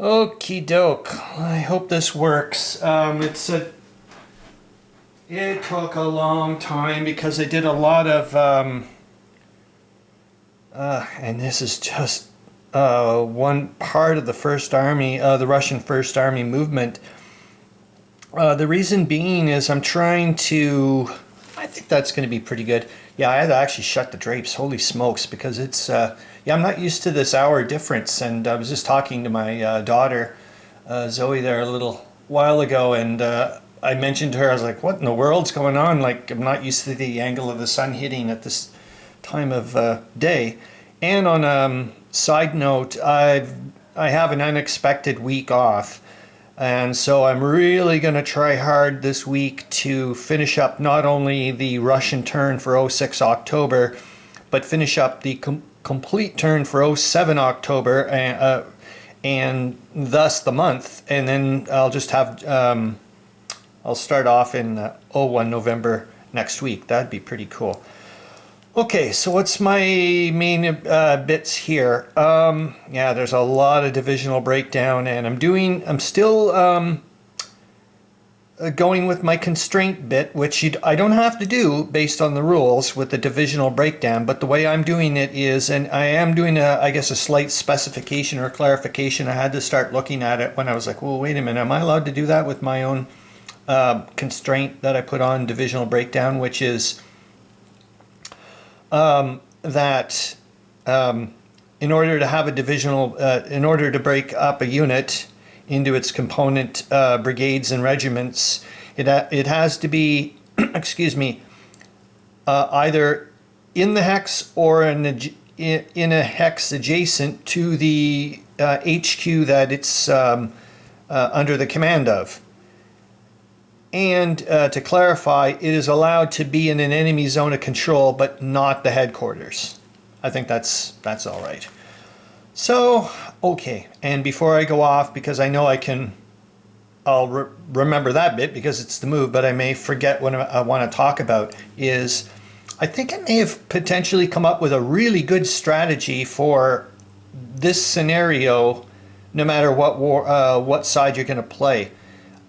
Okie doke. I hope this works. It took a long time because I did a lot of and this is just one part of the First Army, the Russian First Army movement. The reason being is I'm trying to. I think that's going to be pretty good. Yeah, I had to actually shut the drapes. Holy smokes, because it's yeah, I'm not used to this hour difference, and I was just talking to my daughter Zoe there a little while ago, and I mentioned to her, I was like, "What in the world's going on? Like, I'm not used to the angle of the sun hitting at this time of day." And on a side note, I have an unexpected week off. And so I'm really going to try hard this week to finish up not only the Russian turn for 06 October, but finish up the complete turn for 07 October and thus the month. And then I'll just have, I'll start off in 01 November next week. That'd be pretty cool. Okay, so what's my main bits here? Yeah, there's a lot of divisional breakdown, and I'm still going with my constraint bit, which I don't have to do based on the rules with the divisional breakdown, but the way I'm doing it is, and I am doing I guess a slight specification or clarification. I had to start looking at it when I was like, well, wait a minute, am I allowed to do that with my own constraint that I put on divisional breakdown, which is that in order to have a divisional, in order to break up a unit into its component brigades and regiments, it has to be, excuse me, either in the hex or in a hex adjacent to the HQ that it's under the command of. And to clarify, it is allowed to be in an enemy zone of control, but not the headquarters. I think that's all right. So, okay. And before I go off, because I know I'll remember that bit because it's the move, but I may forget what I want to talk about is I think I may have potentially come up with a really good strategy for this scenario, no matter what side you're going to play.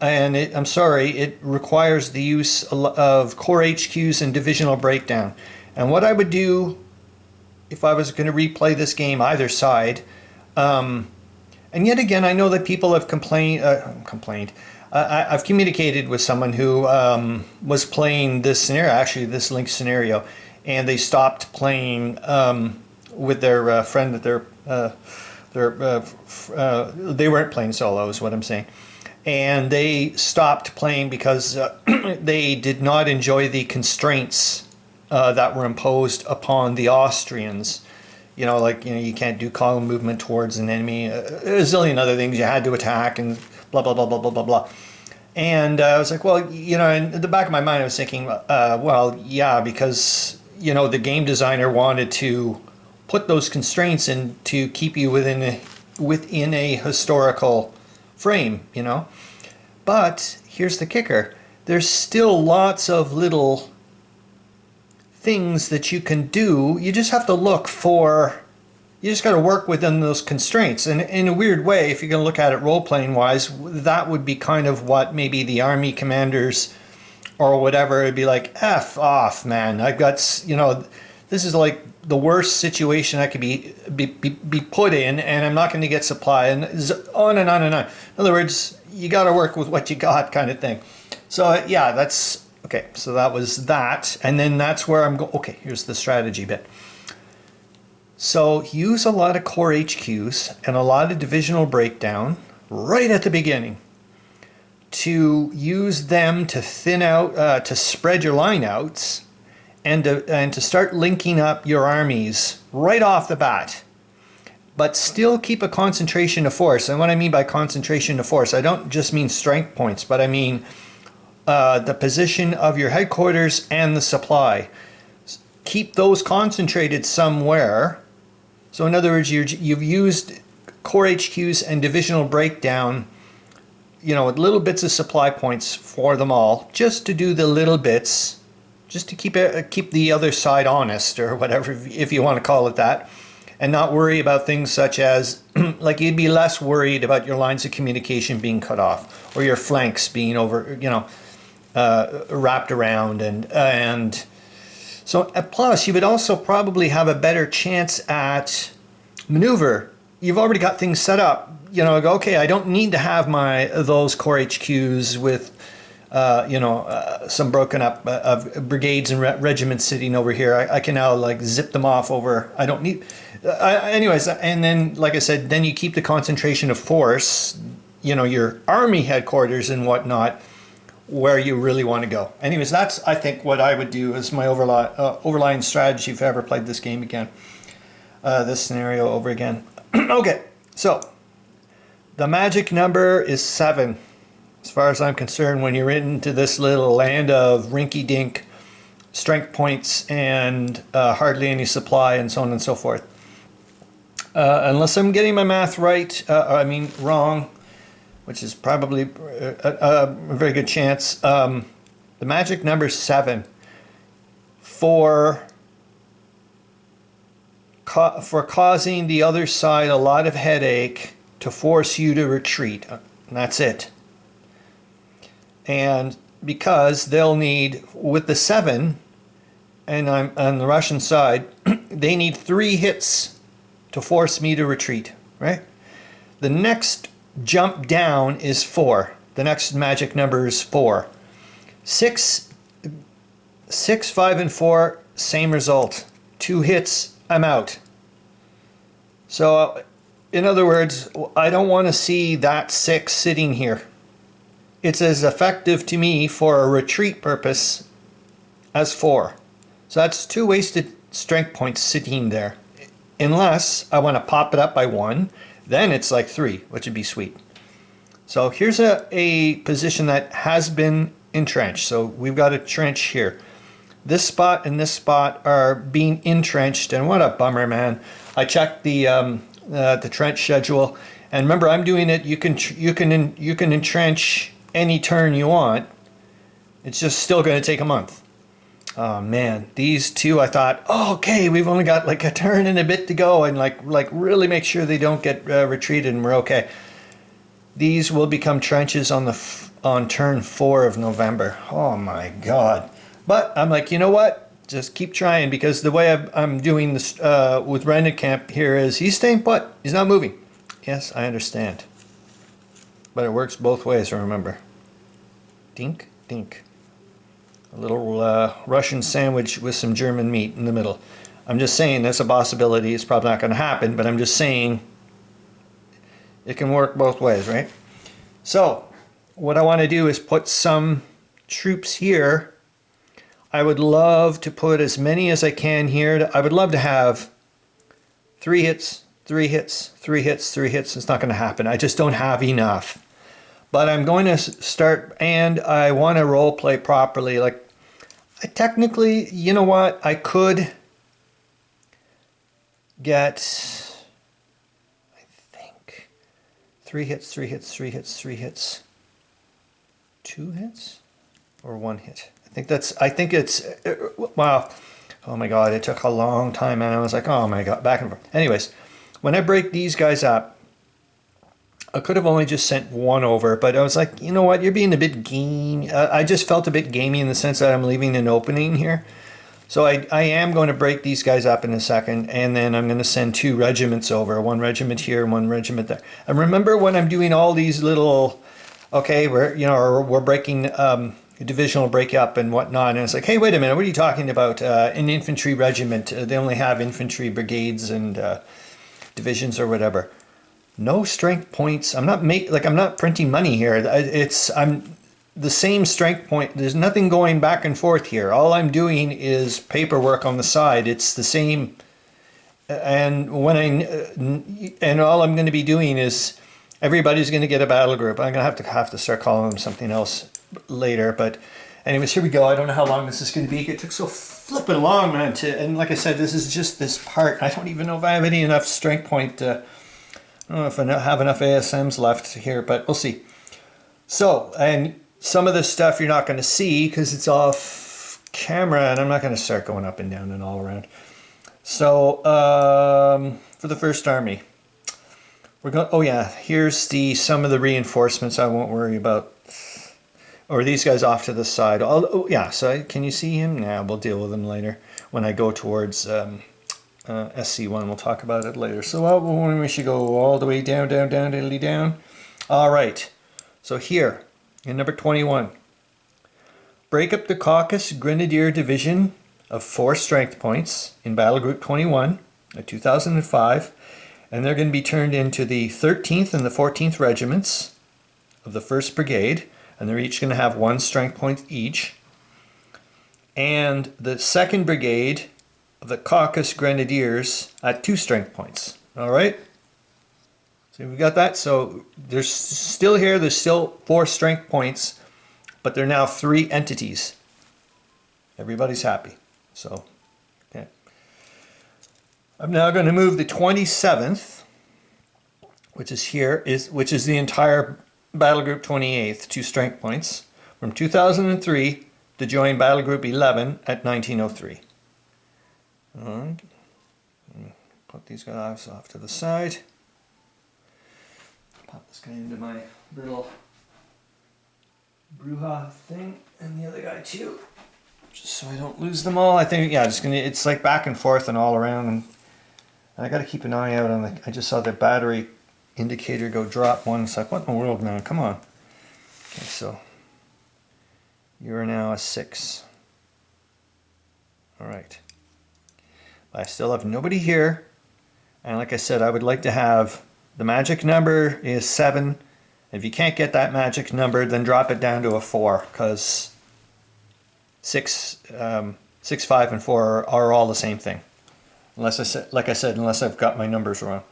And I'm sorry, it requires the use of core HQs and divisional breakdown. And what I would do if I was going to replay this game, either side, and yet again, I know that people have complained. I've communicated with someone who was playing this scenario, actually this Link scenario, and they stopped playing with their friend that they weren't playing solo, is what I'm saying. And they stopped playing because they did not enjoy the constraints that were imposed upon the Austrians. You know, like, you can't do column movement towards an enemy, a zillion other things. You had to attack and blah, blah, blah, blah, blah, blah, blah. And I was like, well, in the back of my mind, I was thinking, well, yeah, because, the game designer wanted to put those constraints in to keep you within a historical frame, but here's the kicker. There's still lots of little things that you can do. You just have to look for, you just got to work within those constraints. And in a weird way, if you're going to look at it role-playing wise, that would be kind of what maybe the army commanders or whatever, it'd be like, F off, man. I've got, this is like the worst situation I could be put in, and I'm not going to get supply, and on and on and on. In other words, you got to work with what you got, kind of thing. So yeah, that's okay. So that was that, and then that's where I'm going. Okay, here's the strategy bit. So use a lot of core HQs and a lot of divisional breakdown right at the beginning to use them to thin out, to spread your lineouts. And to start linking up your armies right off the bat, but still keep a concentration of force. And what I mean by concentration of force, I don't just mean strength points, but I mean the position of your headquarters and the supply. Keep those concentrated somewhere. So in other words, you've used core HQs and divisional breakdown, with little bits of supply points for them all, just to do the little bits, just to keep the other side honest, or whatever, if you want to call it that. and not worry about things such as, like you'd be less worried about your lines of communication being cut off or your flanks being wrapped around, and so plus you would also probably have a better chance at maneuver. You've already got things set up. Okay, I don't need to have those core HQs with some broken up brigades and regiments sitting over here. I can now like zip them off over. I don't need. Anyways, and then like I said, then you keep the concentration of force, your army headquarters and whatnot, where you really want to go. Anyways, that's I think what I would do as my overlying strategy if I ever played this game again, this scenario over again. Okay, so the magic number is 7. As far as I'm concerned, when you're into this little land of rinky-dink strength points and hardly any supply and so on and so forth. Unless I'm getting my math right, wrong, which is probably a very good chance. The magic number 7 for causing the other side a lot of headache to force you to retreat. And that's it. And because they'll need, with the 7, and I'm on the Russian side, they need 3 hits to force me to retreat, right? The next jump down is 4. The next magic number is 4. 6, 5, and 4, same result. 2 hits, I'm out. So, in other words, I don't want to see that 6 sitting here. It's as effective to me for a retreat purpose as 4. So that's 2 wasted strength points sitting there. Unless I want to pop it up by 1, then it's like 3, which would be sweet. So here's a position that has been entrenched. So we've got a trench here. This spot and this spot are being entrenched, and what a bummer, man. I checked the trench schedule, and remember, I'm doing it. You can entrench any turn you want. It's just still going to take a month. Oh man, these two, I thought, okay, we've only got like a turn and a bit to go, and like really make sure they don't get retreated, and we're okay. These will become trenches on turn 4 of November. Oh my God! But I'm like, you know what? Just keep trying, because the way I'm doing this with Camp here is he's staying put. He's not moving. Yes, I understand. But it works both ways, remember. Dink, dink. A little Russian sandwich with some German meat in the middle. I'm just saying that's a possibility. It's probably not going to happen, but I'm just saying it can work both ways, right? So, what I want to do is put some troops here. I would love to put as many as I can here. I would love to have 3 hits, 3 hits, 3 hits, 3 hits. It's not going to happen. I just don't have enough. But I'm going to start, and I want to role play properly. Like, I technically, you know what? I could get, I think, 3 hits, 3 hits, 3 hits, 3 hits, 2 hits, or 1 hit. I think it's, wow. Oh my God, it took a long time, and I was like, oh my God, back and forth. Anyways, when I break these guys up, I could have only just sent 1 over, but I was like, you know what, you're being a bit gamey. I just felt a bit gamey in the sense that I'm leaving an opening here. So I am going to break these guys up in a second, and then I'm going to send 2 regiments over, 1 regiment here, 1 regiment there. And remember, when I'm doing all these little, okay, we're breaking divisional break up and whatnot, and it's like, hey, wait a minute, what are you talking about? An infantry regiment, they only have infantry brigades and divisions or whatever. No strength points. I'm not printing money here. I'm the same strength point. There's nothing going back and forth here. All I'm doing is paperwork on the side. It's the same. And all I'm going to be doing is everybody's going to get a battle group. I'm going to have to start calling them something else later. But anyways, here we go. I don't know how long this is going to be. It took so flipping long, man. And like I said, this is just this part. I don't even know if I have enough strength point. I don't know if I have enough ASMs left here, but we'll see. So, and some of this stuff you're not going to see because it's off camera, and I'm not going to start going up and down and all around. So, for the First Army. We're going. Oh yeah, here's some of the reinforcements. I won't worry about. Or these guys off to the side. Oh yeah. So can you see him? Nah, we'll deal with him later when I go towards SC1. We'll talk about it later. So we should go all the way down, diddly down. All right. So here in number 21, break up the Caucasus Grenadier Division of 4 strength points in Battle Group 21 at 2005, and they're going to be turned into the 13th and the 14th Regiments of the 1st Brigade, and they're each going to have 1 strength point each. And the 2nd Brigade of the Caucasus Grenadiers at 2 strength points. All right? So we got that. So there's still here, there's still 4 strength points, but they're now 3 entities. Everybody's happy. So, okay. I'm now going to move the 27th, which is here, which is the entire Battle Group 28th, 2 strength points, from 2003 to join Battle Group 11 at 1903. All right. Put these guys off to the side. Pop this guy into my little Bruja thing, and the other guy too, just so I don't lose them all. I think, yeah, it's like back and forth and all around, and I got to keep an eye out on the. I just saw the battery indicator go drop one. It's like, what in the world, man? Come on. Okay, so you're now a 6. All right. I still have nobody here, and like I said, I would like to have the magic number is 7. If you can't get that magic number, then drop it down to a 4, because 6, 5, and 4 are all the same thing. Unless I've got my numbers wrong.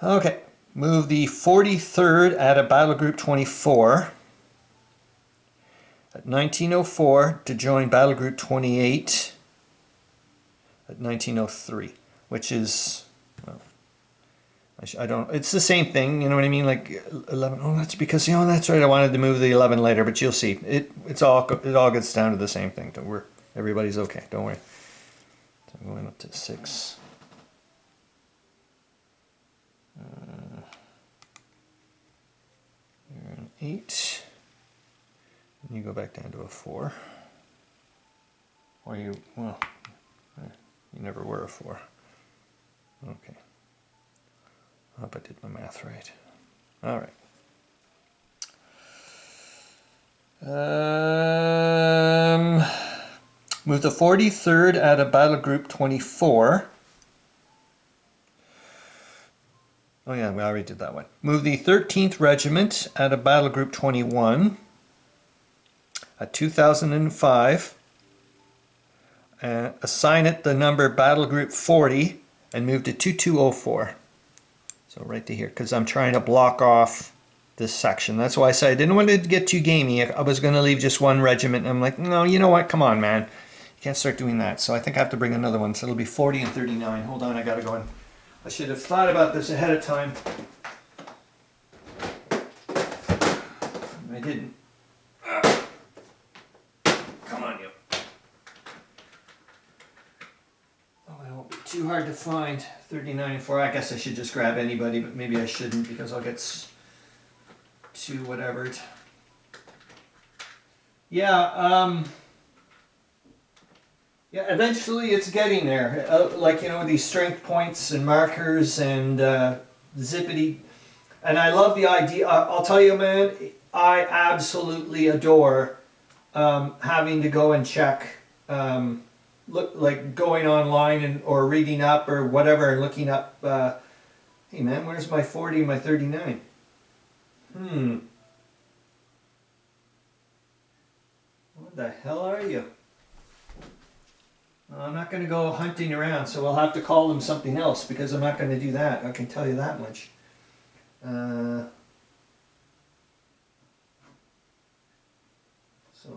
Okay, move the 43rd out of Battle Group 24 at 1904 to join Battle Group 28 at 1903, which is, well, I don't, it's the same thing, you know what I mean, like 11, oh, that's because, you know, that's right, I wanted to move the 11 later, but you'll see, it all gets down to the same thing, don't worry, everybody's okay, don't worry. So I'm going up to 6. You're an 8, and you go back down to a 4, or you never were a 4. Okay. I hope I did my math right. All right. Move the 43rd out of Battle Group 24. Oh yeah, we already did that one. Move the 13th Regiment out of Battle Group 21 at 2005. Assign it the number Battle Group 40 and move to 2204. So right to here, because I'm trying to block off this section. That's why I said I didn't want it to get too gamey. I was going to leave just 1 regiment. And I'm like, no, you know what? Come on, man. You can't start doing that. So I think I have to bring another one. So it'll be 40 and 39. Hold on, I got to go in. I should have thought about this ahead of time. I didn't. Come on, you. Oh, it won't be too hard to find. 39 and 4. I guess I should just grab anybody, but maybe I shouldn't because I'll get too whatever. Yeah, yeah, eventually it's getting there. Like, you know, these strength points and markers and zippity. And I love the idea. I'll tell you, man, I absolutely adore having to go and check, like going online or reading up or whatever and looking up, hey man, where's my 40 and my 39? What the hell are you? I'm not going to go hunting around, so I'll have to call them something else because I'm not going to do that. I can tell you that much. So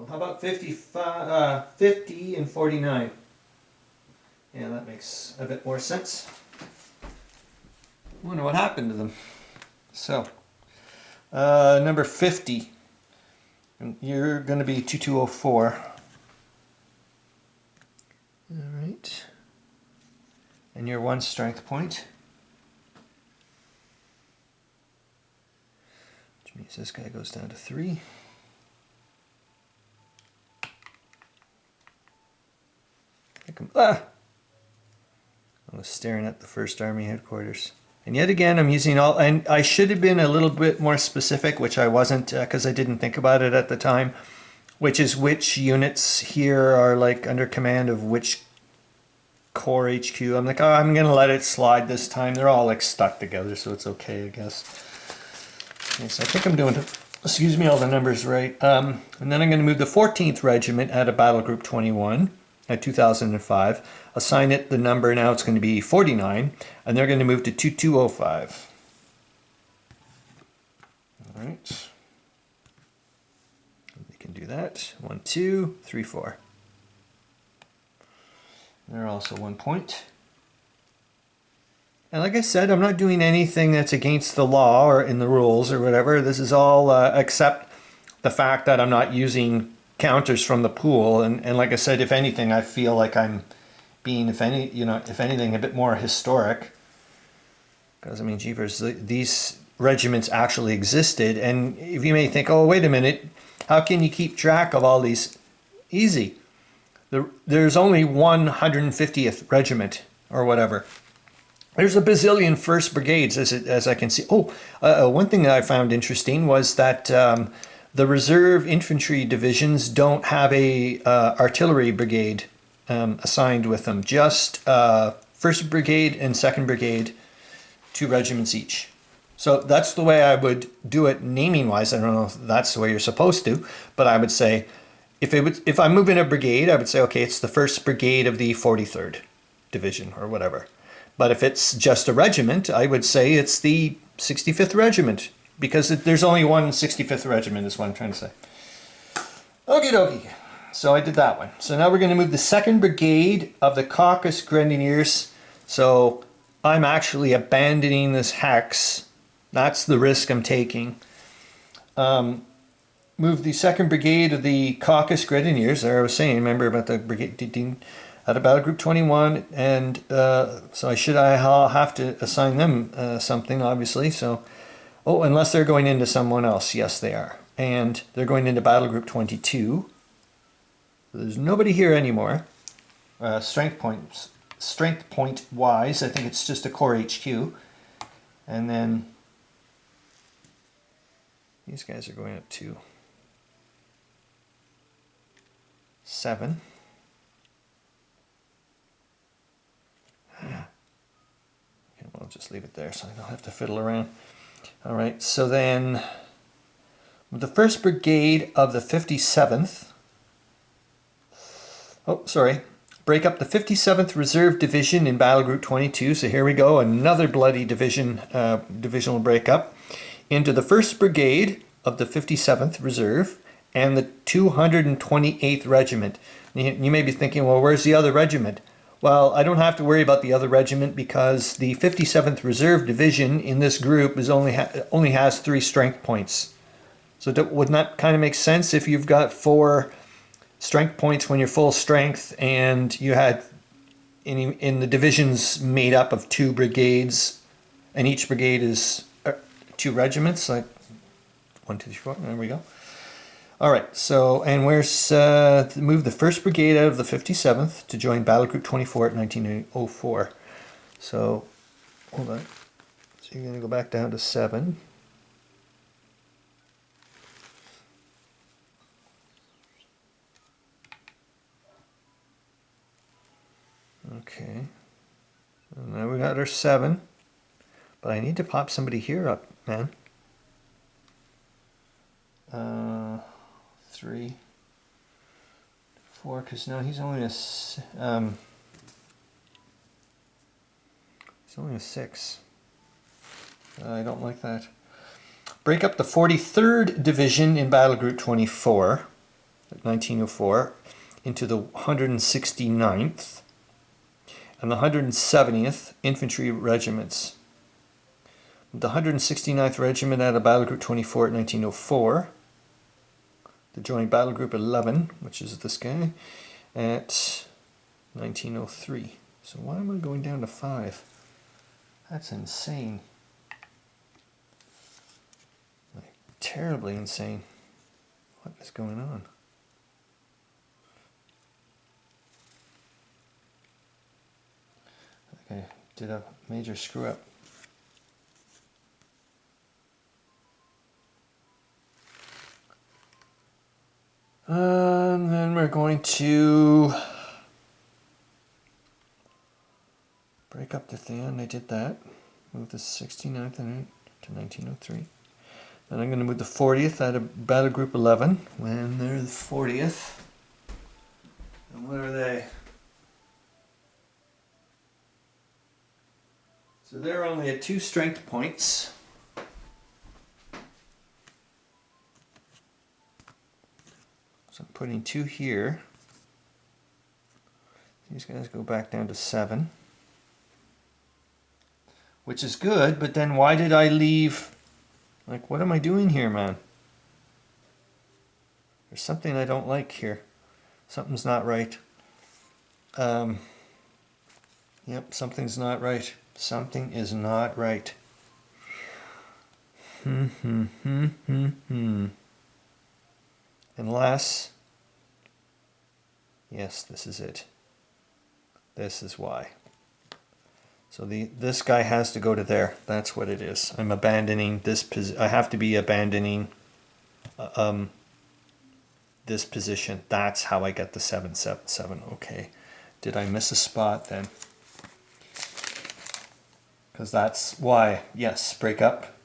how about 50 and 49? Yeah, that makes a bit more sense. I wonder what happened to them. So, number 50. You're going to be 2204. All right. And your 1 strength point. Which means this guy goes down to 3. I was staring at the 1st Army headquarters. And yet again, I'm using all, and I should have been a little bit more specific, which I wasn't because I didn't think about it at the time, which is which units here are like under command of which Corps HQ. I'm like, oh, I'm going to let it slide this time. They're all like stuck together, so it's okay, I guess. Okay, so I think I'm doing, excuse me, all the numbers right. And then I'm going to move the 14th Regiment out of Battle Group 21 at 2005. Assign it the number, now it's going to be 49, and they're going to move to 2205. All right. They can do that. 1, 2, 3, 4. They're also 1 point. And like I said, I'm not doing anything that's against the law or in the rules or whatever. This is all except the fact that I'm not using counters from the pool. And like I said, if anything, I feel like I'm being, if anything, a bit more historic. Because, I mean, jeepers, these regiments actually existed. And if you may think, oh, wait a minute, how can you keep track of all these? Easy. There's only 150th Regiment or whatever. There's a bazillion 1st Brigades, as I can see. Oh, one thing that I found interesting was that the reserve infantry divisions don't have a artillery brigade assigned with them. Just 1st Brigade and 2nd Brigade, 2 regiments each. So that's the way I would do it naming-wise. I don't know if that's the way you're supposed to, but I would say, if I move in a brigade, I would say, okay, it's the 1st Brigade of the 43rd Division or whatever. But if it's just a regiment, I would say it's the 65th Regiment, because there's only one 65th Regiment is what I'm trying to say. Okie dokie. So I did that one. So now we're going to move the 2nd Brigade of the Caucasus Grenadiers. So I'm actually abandoning this hex. That's the risk I'm taking. Move the 2nd Brigade of the Caucasus Grenadiers. There I was saying, remember about the brigade out of Battle Group 21, and so I'll have to assign them something, obviously. So, oh, unless they're going into someone else. Yes, they are. And they're going into Battle Group 22. There's nobody here anymore. Strength point wise, I think it's just a Corps HQ. And then these guys are going up to 7. Okay, well, I'll just leave it there so I don't have to fiddle around. All right, so then the 1st Brigade of the 57th. Oh, sorry. Break up the 57th Reserve Division in Battle Group 22. So here we go, another bloody divisional breakup into the 1st Brigade of the 57th Reserve and the 228th Regiment. You may be thinking, well, where's the other regiment? Well, I don't have to worry about the other regiment because the 57th Reserve Division in this group is only has 3 strength points. So wouldn't that kind of make sense if you've got 4 strength points when you're full strength and you had in the divisions made up of 2 brigades, and each brigade is 2 regiments, like 1, 2, 3, 4, there we go. All right, so, and where's, move the 1st Brigade out of the 57th to join Battle Group 24 at 1904. So, hold on. So you're going to go back down to 7. Okay. So now we got our 7. But I need to pop somebody here up, man. 3, 4, because now he's only a 6. I don't like that. Break up the 43rd Division in Battle Group 24 at 1904 into the 169th and the 170th Infantry Regiments. The 169th Regiment out of Battle Group 24 at 1904 to join Battle Group 11, which is this guy, at 1903. So why am I going down to 5? That's insane. Like, terribly insane. What is going on? Okay, did a major screw up. And then we're going to break up the thing. I did that. Move the 69th to 1903. Then I'm going to move the 40th out of Battle Group 11 when they're the 40th. And what are they? So they're only at 2 strength points. So I'm putting 2 here. These guys go back down to 7. Which is good, but then why did I leave? Like, what am I doing here, man? There's something I don't like here. Something's not right. Yep, something's not right. Something is not right. Unless, yes, this is it. This is why. So this guy has to go to there. That's what it is. I'm abandoning this I have to be abandoning this position. That's how I get the 777. Okay. Did I miss a spot then? Because that's why. Yes, break up.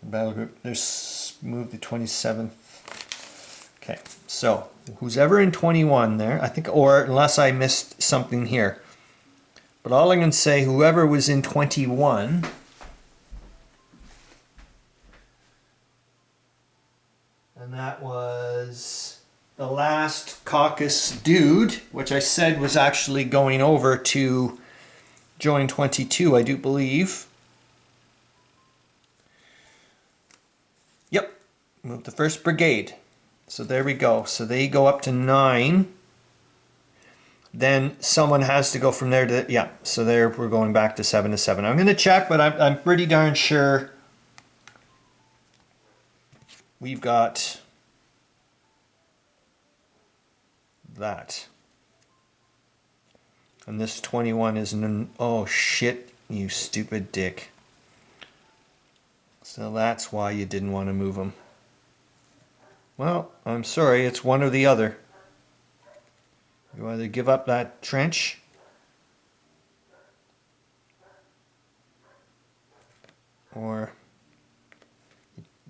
Battle group. There's move the 27th. Okay. So who's ever in 21 there, I think, or unless I missed something here. But all I can say, whoever was in 21, and that was the last caucus dude, which I said was actually going over to join 22, I do believe. Yep, move the 1st Brigade. So there we go. So they go up to 9. Then someone has to go from there to, yeah, so there we're going back to 7 to 7. I'm going to check, but I'm pretty darn sure we've got that. And this 21 is, oh shit, you stupid dick. So that's why you didn't want to move them. Well, I'm sorry, it's one or the other. You either give up that trench or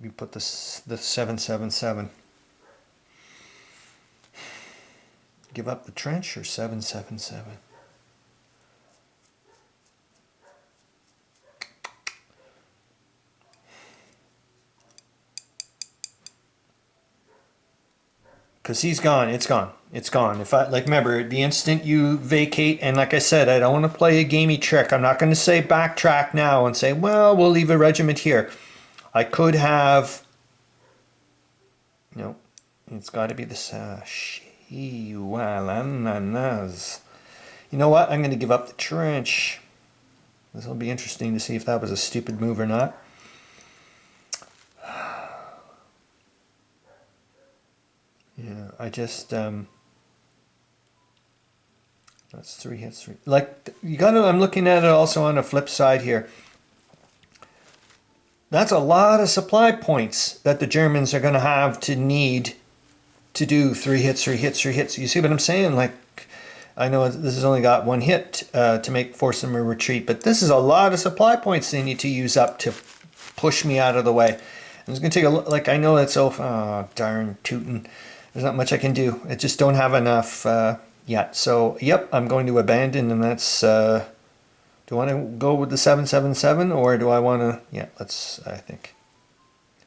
you put the 777. Give up the trench or 777. Because he's gone, it's gone, it's gone. If I, like, remember, the instant you vacate, and like I said, I don't want to play a gamey trick. I'm not going to say backtrack now and say, well, we'll leave a regiment here. I could have, no, it's got to be this, you know what, I'm going to give up the trench. This will be interesting to see if that was a stupid move or not. Yeah, I just, that's 3 hits. 3. Like, you gotta, I'm looking at it also on the flip side here. That's a lot of supply points that the Germans are gonna have to need to do 3 hits, 3 hits, 3 hits. You see what I'm saying? Like, I know this has only got 1 hit to force them to retreat, but this is a lot of supply points they need to use up to push me out of the way. And it's gonna take a look, like, I know that's, oh, darn tootin'. There's not much I can do. I just don't have enough yet. So, yep, I'm going to abandon, and that's, do I want to go with the 777, or do I want to, yeah, let's, I think.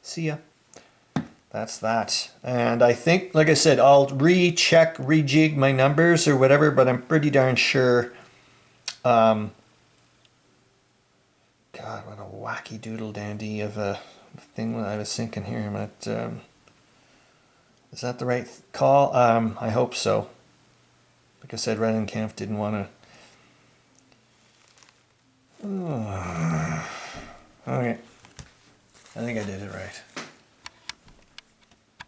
See ya. That's that. And I think, like I said, I'll recheck, rejig my numbers or whatever, but I'm pretty darn sure, God, what a wacky doodle dandy of a thing I was thinking here, but, is that the right call? I hope so. Like I said, Rennenkampf didn't want to Okay. I think I did it right.